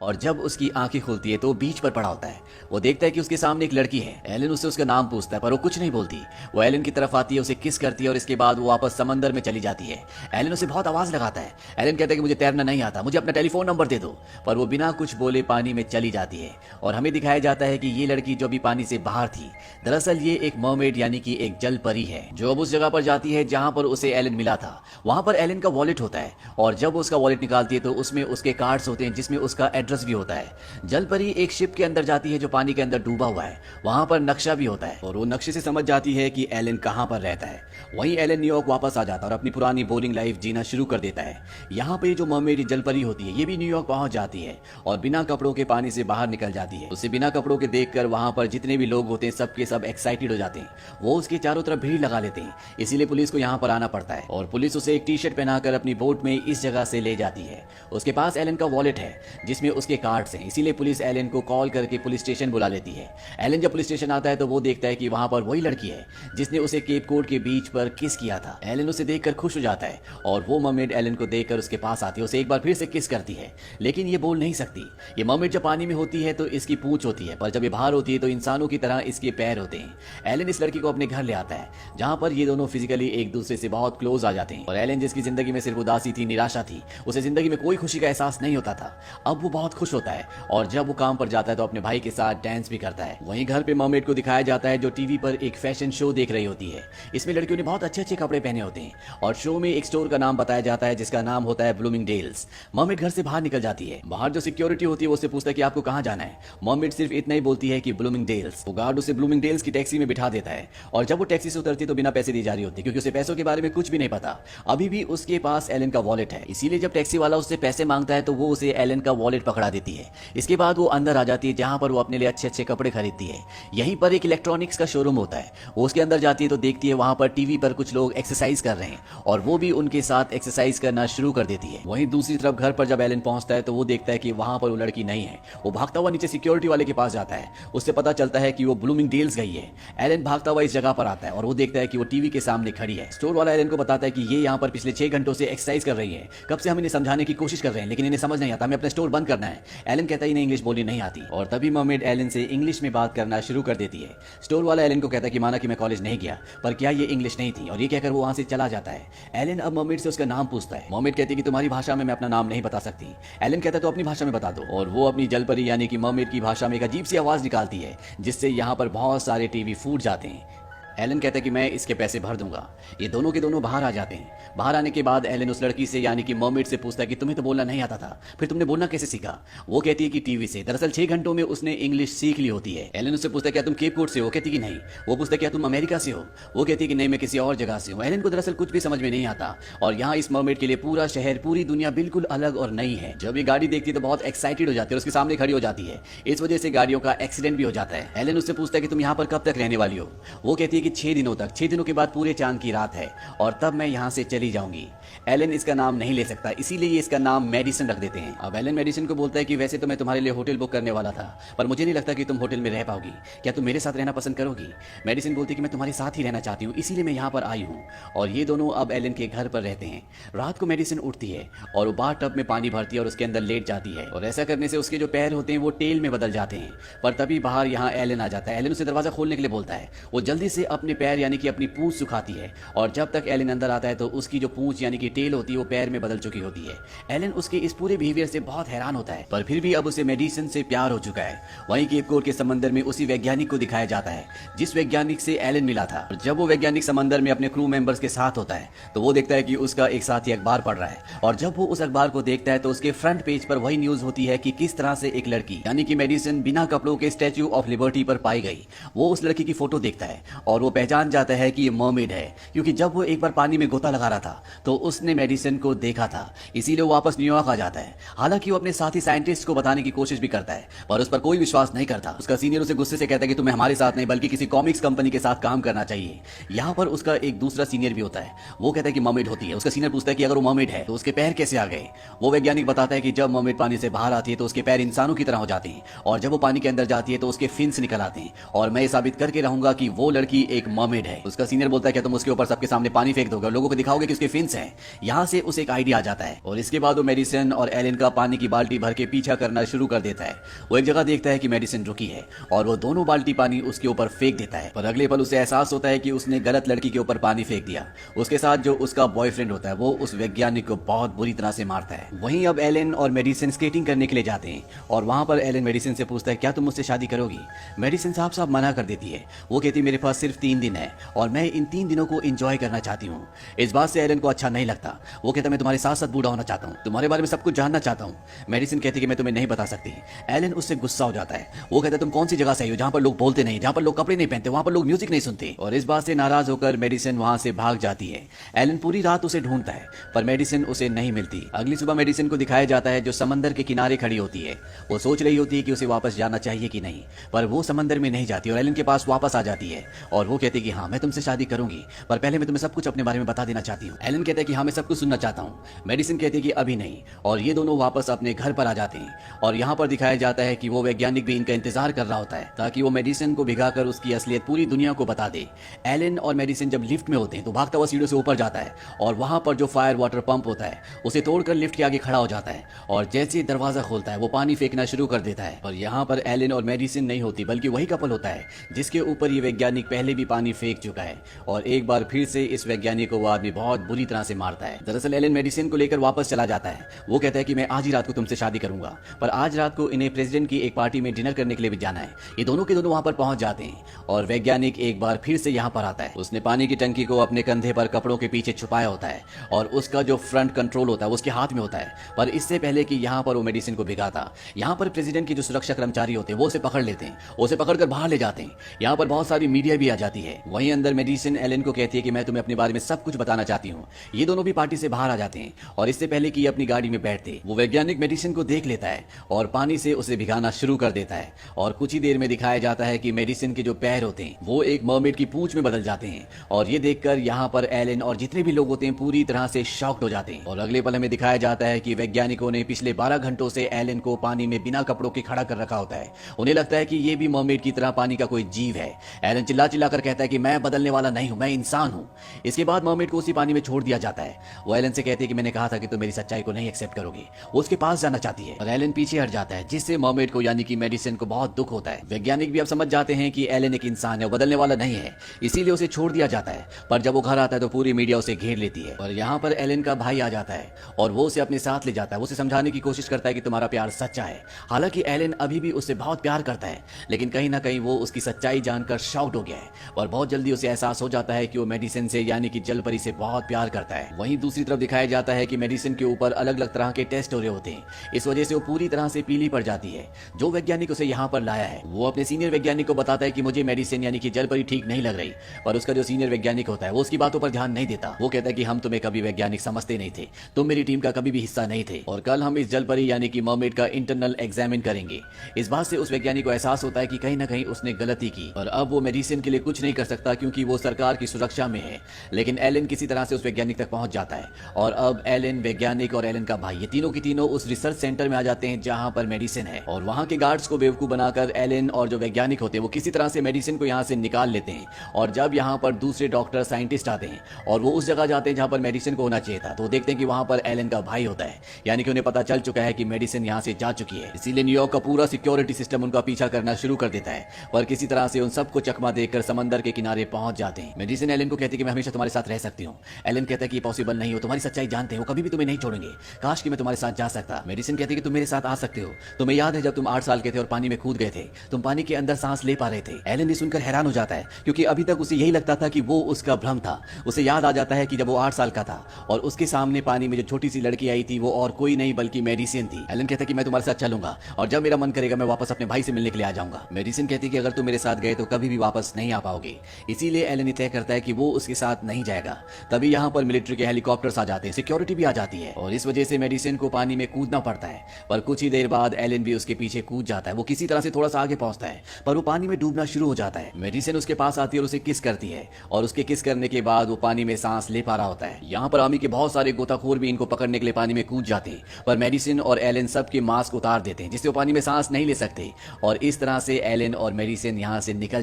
और जब उसकी आंखें खुलती है तो वो बीच पर पड़ा होता है। वो देखता है कि उसके सामने एक लड़की है। एलन उससे उसका नाम पूछता है पर वो कुछ नहीं बोलती। वो एलन की तरफ आती है, उसे किस करती है और इसके बाद वो वापस समंदर में चली जाती है। एलन उसे बहुत आवाज लगाता है। एलन कहता है कि मुझे तैरना नहीं आता, मुझे अपना टेलीफोन नंबर दे दो। पर वो बिना कुछ बोले पानी में चली जाती है। और हमें दिखाया जाता है कि ये लड़की जो भी पानी से बाहर थी, दरअसल ये एक मर्मेड यानी कि एक जल परी है, जो अब उस जगह पर जाती है जहां पर उसे एलन मिला था। वहां पर एलन का वॉलेट होता है और जब वो उसका वॉलेट निकालती है तो उसमें उसके कार्ड्स होते हैं जिसमें उसका एड्रेस भी होता है। जल परी एक शिप के अंदर जाती है जो पानी के अंदर डूबा हुआ है। वहां पर नक्शा भी होता है और वो नक्शे से समझ जाती है कि एलन कहां पर रहता है। वहीं एलन न्यूयॉर्क वापस आ जाता है और अपनी पुरानी बोरिंग लाइफ जीना शुरू कर देता है। यहाँ पे जो मर्मेड जल परी होती है ये भी न्यूयॉर्क पहुंच जाती है और बिना कपड़ों के पानी से बाहर निकल जाती है। उसे बिना कपड़ों के देखकर वहां पर जितने भी लोग होते हैं सबके सब एक्साइटेड हो जाते हैं। वो उसके चारों तरफ भीड़ लगा लेते हैं, इसीलिए पुलिस को यहाँ पर आना पड़ता है और पुलिस उसे एक टी शर्ट पहनाकर अपनी बोट में इस जगह से ले जाती है। उसके पास एलन का वॉलेट है जिसमें उसके कार्ड्स हैं, इसीलिए पुलिस एलन को कॉल करके पुलिस स्टेशन बुला लेती है। एलन जब पुलिस स्टेशन आता है तो वो देखता है कि वहां पर वही लड़की है जिसने उसे केप कोड के बीच पर किस किया था। एलन उसे देखकर खुश हो जाता है और वो मर्मेड एलन को देखकर उसके पास आती है, उसे एक बार फिर से किस करती है, लेकिन ये बोल नहीं सकती। ये मर्मेड जब पानी में होती है तो इसकी पूंछ होती है, पर जब ये बाहर होती है तो इंसानों की तरह इसके पैर होते हैं। एलन इस लड़की को अपने घर ले आता है जहां पर ये दोनों फिजिकली एक दूसरे से बहुत क्लोज आ जाते हैं। और एलन जिसकी जिंदगी में सिर्फ उदासी थी, निराशा थी, उसे जिंदगी में कोई खुशी का एहसास नहीं होता था, अब वो बहुत खुश होता है और जब वो काम पर जाता है तो अपने भाई के साथ डांस भी करता है। वहीं घर पे मर्मेड को दिखाया जाता है जो टीवी पर एक फैशन शो देख रही होती है। इसमें लड़कियों ने बहुत अच्छे अच्छे कपड़े पहने होते हैं और शो में एक स्टोर का नाम बताया जाता है जिसका नाम होता है ब्लूमिंगडेल्स। मर्मेड घर से बाहर निकल जाती है। बाहर जो सिक्योरिटी होती है वो उससे पूछता है कि आपको कहां जाना है। मर्मेड सिर्फ इतना ही बोलती है कि ब्लूमिंगडेल्स। वो गार्ड उसे ब्लूमिंगडेल्स की टैक्सी में बिठा देता है और जब वो टैक्सी से उतरती तो बिना पैसे दी जा रही होती क्योंकि उसे पैसों के बारे में कुछ भी नहीं पता। अभी भी उसके पास एलन का वॉलेट है, इसीलिए जब टैक्सी वाला उससे पैसे मांगता है तो वो उसे एलन का वॉलेट पकड़ा देती है। इसके बाद वो अंदर आ जाती है जहां पर वो अपने लिए अच्छे अच्छे कपड़े खरीदती है। यहीं पर एक इलेक्ट्रॉनिक्स का शोरूम होता है। वो उसके अंदर जाती है तो देखती है वहां पर टीवी पर कुछ लोग एक्सरसाइज कर रहे हैं और वो भी उनके साथ एक्सरसाइज करना शुरू कर देती है। वहीं दूसरी तरफ घर पर जब एलन पहुंचता है तो वो देखता है कि वहां पर वो लड़की नहीं है। वो भागता हुआ नीचे सिक्योरिटी वाले के पास जाता है, उससे पता चलता है कि वो ब्लूमिंगडेल्स गई है। एलन भागता हुआ इस जगह पर आता है और वो देखता है कि वो टीवी के सामने खड़ी है। स्टोर वाला एलन को बताता है कि ये यहाँ पर पिछले 6 घंटों से एक्सरसाइज कर रही है, कब से हम इन्हें समझाने की कोशिश कर रहे हैं लेकिन इन्हें समझ नहीं आता, हमें अपना स्टोर बंद करना है। एलन कहता है इन्हें इंग्लिश बोलनी नहीं आती और तभी मर्मेड एलन से इंग्लिश में बात करना शुरू कर देती है। स्टोर वाला एलन को कहता है कि माना कि मैं कॉलेज नहीं गया पर क्या ये इंग्लिश नहीं थी, और ये कहकर वो वहां से चला जाता है। एलन अब मर्मेड से उसका नाम पूछता है। मर्मेड कहती है कि तुम्हारी भाषा में मैं अपना नाम नहीं बता सकती। एलन कहता है तो अपनी भाषा में बता दो और वो अपनी जलपरी यानी कि मर्मेड की भाषा में एक अजीब सी आवाज निकालती है जिससे यहाँ पर बहुत सारे टीवी फूट जाते हैं। एलन कहता है कि मैं इसके पैसे भर दूंगा। ये दोनों के दोनों बाहर आ जाते हैं। बाहर आने के बाद एलन उस लड़की से यानी कि मर्मेड से पूछता है कि तुम्हें तो बोलना नहीं आता था, फिर तुमने बोलना कैसे सीखा। वो कहती है कि टीवी से। दरअसल 6 घंटों में उसने इंग्लिश सीख ली होती है। एलन उससे पूछता है क्या तुम केप कोड से हो, कहती कि नहीं। वो पूछता है क्या तुम अमेरिका से हो, वो कहती है कि नहीं मैं किसी और जगह से हूँ। एलन को दरअसल कुछ भी समझ में नहीं आता और यहाँ इस मर्मेड के लिए पूरा शहर, पूरी दुनिया बिल्कुल अलग और नई है। जब ये गाड़ी देखती है तो बहुत एक्साइटेड हो जाती है और उसके सामने खड़ी हो जाती है। इस वजह से गाड़ियों का एक्सीडेंट भी हो जाता है। एलन उससे पूछता है कि तुम यहाँ पर कब तक रहने वाली हो। वो कहती है कि 6 दिनों तक, 6 दिनों के बाद पूरे चांद की रात है और तब मैं यहाँ से चली जाऊंगी। एलन इसका नाम नहीं ले सकता, इसीलिए इसका नाम मेडिसन रख देते हैं। अब एलन मेडिसन को बोलता है कि वैसे तो मैं तुम्हारे लिए होटल बुक करने वाला था पर मुझे नहीं लगता कि तुम होटल में रह पाओगी, क्या तुम मेरे साथ रहना पसंद करोगी। मेडिसन बोलती है कि मैं तुम्हारे साथ ही रहना चाहती हूँ, इसीलिए मैं यहाँ पर आई हूँ। और ये दोनों अब एलन के घर पर रहते हैं। रात को मेडिसन उठती है और वो बाथ टब में पानी भरती है और उसके अंदर लेट जाती है और ऐसा करने से उसके जो पैर होते हैं वो टेल में बदल जाते हैं। पर तभी बाहर यहाँ एलन आ जाता है। एलन उसे दरवाजा खोलने के लिए बोलता है। वो जल्दी से अपने पैर यानी कि अपनी पूंछ सुखाती है और जब तक एलन अंदर आता है तो उसकी जो पूंछ यानी कि टेल होती है वो पैर में बदल चुकी होती है। एलन उसके इस पूरे बिहेवियर से बहुत हैरान होता है पर फिर भी अब उसे मेडिसन से प्यार हो चुका है। वहीं केप कोड के समंदर में उसी वैज्ञानिक को दिखाया जाता है जिस वैज्ञानिक से एलन मिला था। और जब वो वैज्ञानिक समंदर में अपने क्रू मेंबर्स के साथ होता है तो वो देखता है कि उसका एक साथी अखबार पढ़ रहा है और जब वो उस अखबार को देखता है तो उसके फ्रंट पेज पर वही न्यूज होती है कि किस तरह से एक लड़की यानी कि मेडिसन बिना कपड़ों के स्टैच्यू ऑफ लिबर्टी पर पाई गई। वो उस लड़की की फोटो देखता है और वो पहचान जाता है कि ये मर्मेड है क्योंकि जब वो एक बार पानी में गोता लगा रहा था तो उसने मेडिसन को देखा था, इसीलिए वो वापस न्यूयॉर्क आ जाता है। हालांकि वो अपने साथी साइंटिस्ट को बताने की कोशिश भी करता है पर उस पर कोई विश्वास नहीं करता। उसका सीनियर उसे गुस्से से कहता है कि तुम्हें हमारे साथ नहीं बल्कि किसी कॉमिक्स कंपनी के साथ काम करना चाहिए। यहाँ पर उसका एक दूसरा सीनियर भी होता है। वो कहता है कि मर्मेड होती है। उसका सीनियर पूछता है कि अगर वो मर्मेड है तो उसके पैर कैसे आ गए। वो वैज्ञानिक बताता है कि जब मर्मेड पानी से बाहर आती है तो उसके पैर इंसानों की तरह हो जाते हैं और जब वो पानी के अंदर जाती है तो उसके फिन्स निकल आते हैं और मैं साबित करके रहूंगा कि वो लड़की एक मर्मेड है। उसका सीनियर बोलता है क्या तुम उसके ऊपर सबके सामने पानी फेंक दोगे और लोगों को दिखाओगे कि उसके फिन्स हैं। यहाँ से उसे एक आइडिया आ जाता है और इसके बाद वो मेडिसिन और एलन का पानी की बाल्टी भर के पीछा करना शुरू कर देता है। वो एक जगह देखता है कि मेडिसिन रुकी है और वो दोनों बाल्टी पानी उसके ऊपर फेंक देता है, पर अगले पल उसे एहसास होता है कि उसने गलत लड़की के ऊपर पानी फेंक दिया। उसके साथ जो उसका बॉयफ्रेंड होता है वो उस वैज्ञानिक को बहुत बुरी तरह से मारता है। वहीं अब एलन और मेडिसिन स्केटिंग करने के लिए जाते हैं और वहां पर एलन मेडिसिन से पूछता है क्या तुम मुझसे शादी करोगी। मेडिसिन साफ साफ मना कर देती है। वो कहती है मेरे पास सिर्फ 3 दिन है और मैं इन 3 दिनों को एंजॉय करना चाहती हूँ। इस बात से एलन को अच्छा नहीं लगता। वो कहता है मैं तुम्हारे साथ साथ बूढ़ा होना चाहता हूँ, तुम्हारे बारे में सब कुछ जानना चाहता हूँ। मेडिसिन कहती है कि मैं तुम्हें नहीं बता सकती। एलन उससे गुस्सा हो जाता है। वो कहता है तुम कौन सी जगह से आई हो जहाँ पर लोग बोलते नहीं, जहाँ पर लोग कपड़े नहीं पहनते, वहाँ पर लोग म्यूजिक नहीं सुनते। और इस बात से नाराज होकर मेडिसिन वहां से भाग जाती है। एलन पूरी रात उसे ढूंढता है पर मेडिसिन उसे नहीं मिलती। अगली सुबह मेडिसिन को दिखाया जाता है जो समंदर के किनारे खड़ी होती है। वो सोच रही होती है कि उसे वापस जाना चाहिए कि नहीं, पर वो समंदर में नहीं जाती और एलन के पास वापस आ जाती है और वो कहती है कि हाँ मैं तुमसे शादी करूंगी, पर पहले मैं तुम्हें सब कुछ अपने बारे में बता देना चाहती हूँ। एलन कहता है कि हाँ मैं सब कुछ सुनना चाहता हूँ। मेडिसिन कहती है कि अभी नहीं, और ये दोनों वापस अपने घर पर आ जाते हैं। और यहाँ पर दिखाया जाता है कि वो वैज्ञानिक भी इनका इंतजार कर रहा होता है ताकि वो मेडिसिन को भिगाकर उसकी असलियत पूरी दुनिया को बता दे। एलन और मेडिसिन जब लिफ्ट में होते हैं तो भागता हुआ सीढ़ियों से ऊपर जाता है और वहां पर जो फायर वाटर पंप होता है उसे तोड़कर लिफ्ट के आगे खड़ा हो जाता है और जैसे ही दरवाजा खोलता है वो पानी फेंकना शुरू कर देता है। और यहाँ पर एलन और मेडिसिन नहीं होती बल्कि वही कपल होता है जिसके ऊपर ये वैज्ञानिक पहले भी पानी फेंक चुका है और एक बार फिर से इस वैज्ञानिक को वो आदमी बहुत बुरी तरह से मारता है। दरअसल एलन मेडिसिन को लेकर वापस चला जाता है। वो कहता है कि मैं आज ही रात को तुमसे शादी करूंगा, पर आज रात को इन्हें प्रेसिडेंट की एक पार्टी में डिनर करने के लिए भी जाना है। ये दोनों के दोनों वहां पर पहुंच जाते हैं और वैज्ञानिक एक बार फिर से यहाँ पर आता है। उसने पानी की टंकी को अपने कंधे पर कपड़ों के पीछे छुपाया होता है और उसका जो फ्रंट कंट्रोल होता है उसके हाथ में होता है। पर इससे पहले कि यहाँ पर वो मेडिसिन को भिगाता, यहाँ पर प्रेसिडेंट के जो सुरक्षा कर्मचारी होते हैं वो उसे पकड़ लेते हैं, उसे पकड़कर बाहर ले जाते हैं। यहाँ पर बहुत सारी मीडिया भी आ जाती है। वहीं अंदर मेडिसिन एलन को कहती है कि मैं तुम्हें अपने बारे में सब कुछ बताना चाहती हूँ। ये दोनों भी पार्टी से बाहर आ जाते हैं और इससे पहले कि ये अपनी गाड़ी में बैठते वो वैज्ञानिक मेडिसिन को देख लेता है और पानी से उसे भिगाना शुरू कर देता है। और कुछ ही देर में दिखाया जाता है कि मेडिसिन के जो पैर होते हैं वो एक मर्मेड की पूंछ में बदल जाते हैं और ये देखकर यहाँ पर एलन और जितने भी लोग होते हैं पूरी तरह से शॉक्ड हो जाते हैं। और अगले पल हमें दिखाया जाता है कि वैज्ञानिकों ने पिछले 12 घंटों से एलन को पानी में बिना कपड़ों के खड़ा कर रखा होता है। उन्हें लगता है कि ये भी मर्मेड की तरह पानी का कोई जीव है। एलन चिल्ला चिल्ला कर कहता है कि मैं बदलने वाला नहीं हूं, मैं इंसान हूं। इसके बाद मर्मेड को उसी पानी में छोड़ दिया जाता है। वो एलन से कहती है कि मैंने कहा था कि तुम मेरी सच्चाई को नहीं एक्सेप्ट करोगे। वो उसके पास जाना चाहती है और एलन पीछे हट जाता है जिससे मर्मेड को यानी कि मेडिसिन को बहुत दुख होता है। वैज्ञानिक भी अब समझ जाते हैं कि एलन एक इंसान है, वो बदलने वाला नहीं है, इसीलिए उसे छोड़ दिया जाता है। पर जब वो घर आता है तो पूरी मीडिया उसे घेर लेती है और यहाँ पर एलन का भाई आ जाता है और वो उसे अपने साथ ले जाता है। वो उसे समझाने की कोशिश करता है कि तुम्हारा प्यार सच्चा है। हालांकि एलन अभी भी उससे बहुत प्यार करता है, लेकिन कहीं ना कहीं वो उसकी सच्चाई जानकर शॉक्ड हो गया है और बहुत जल्दी उसे एहसास हो जाता है कि वो मेडिसिन से यानी कि जल परी से बहुत प्यार करता है। वहीं दूसरी तरफ दिखाया जाता है कि मेडिसिन के ऊपर अलग अलग तरह के टेस्ट हो रहे होते हैं। इस वजह से वो पूरी तरह से पीली पड़ जाती है। जो वैज्ञानिक उसे यहाँ पर लाया है वो अपने सीनियर वैज्ञानिक को बताता है कि मुझे मेडिसिन यानी कि जल परी ठीक नहीं लग रही, पर उसका जो सीनियर वैज्ञानिक होता है वो उसकी बातों पर ध्यान नहीं देता। वो कहता है कि हम तुम्हें कभी वैज्ञानिक समझते नहीं थे, तुम मेरी टीम का कभी भी हिस्सा नहीं थे और कल हम इस जल परी यानी कि मर्मेड का इंटरनल एग्जामिन करेंगे। इस बात से उस वैज्ञानिक को एहसास होता है कि कहीं ना कहीं उसने गलती की और अब वो मेडिसिन के लिए कुछ नहीं कर सकता क्योंकि वो सरकार की सुरक्षा में है। लेकिन एलन किसी तरह से उस वैज्ञानिक तक पहुंच जाता है और अब एलन, वैज्ञानिक और एलन का भाई ये तीनों की तीनों उस रिसर्च सेंटर में आ जाते हैं जहां पर मेडिसिन है। और वहां के गार्ड्स को बेवकूफ बनाकर एलन और जो वैज्ञानिक होते हैं वो किसी तरह से मेडिसिन को यहाँ से निकाल लेते हैं। और जब यहाँ पर दूसरे डॉक्टर, साइंटिस्ट आते हैं और वो उस जगह जाते हैं जहां पर मेडिसिन को होना चाहिए था, तो देखते हैं कि वहां पर एलन का भाई होता है, यानी कि उन्हें पता चल चुका है कि मेडिसिन यहाँ से जा चुकी है। इसीलिए न्यूयॉर्क का पूरा सिक्योरिटी सिस्टम उनका पीछा करना शुरू कर देता है, पर किसी तरह से उन सबको चकमा देकर समंदर के किनारे पहुंच जाते हैं। मेडिसिन एलन को कहती है कि मैं हमेशा तुम्हारे साथ रह सकती हूँ। एलन कहता है कि पॉसिबल नहीं हो, तुम्हारी सच्चाई जानते हो, कभी भी तुम्हें नहीं छोड़ेंगे, काश कि मैं तुम्हारे साथ जा सकता। मेडिसिन कहती है कि तुम मेरे साथ आ सकते हो, तुम्हें याद है जब तुम 8 साल के थे और पानी में कूद गए थे, तुम पानी के अंदर सांस ले पा रहे थे। एलन ये सुनकर हैरान हो जाता है क्योंकि अभी तक उसे यही लगता था कि वो उसका भ्रम था। उसे याद आ जाता है कि जब वो 8 साल का था और उसके सामने पानी में जो छोटी सी लड़की आई थी वो और कोई नहीं बल्कि मेडिसिन थी। एलन कहता है कि मैं तुम्हारे साथ चलूंगा और जब मेरा मन करेगा मैं वापस अपने भाई से मिलने के लिए आ जाऊंगा। मेडिसिन कहती है कि अगर तुम मेरे साथ गए तो कभी भी वापस नहीं आ पाओगे। इसीलिए एलन तय करता है कि वो उसके साथ नहीं जाएगा। तभी यहाँ पर मिलिट्री के हेलीकॉप्टर्स आ जाते हैं, सिक्योरिटी भी आ जाती है और इस वजह से मेडिसिन को पानी में कूदना पड़ता है। पर कुछ ही देर बाद एलन भी उसके पीछे कूद जाता है। वो किसी तरह से थोड़ा सा आगे पहुंचता है पर वो पानी में डूबना शुरू हो जाता है। मेडिसिन उसके पास आती है और उसे किस करती है और उसके किस करने के बाद वो पानी में सांस ले पा रहा होता है। यहाँ पर आर्मी के बहुत सारे गोताखोर भी इनको पकड़ने के लिए पानी में कूद जाते हैं, पर मेडिसिन और एलन सबके मास्क उतार देते हैं जिससे वो पानी में सांस नहीं ले सकते और इस तरह से एलन और मेडिसिन यहाँ से निकल जाते हैं।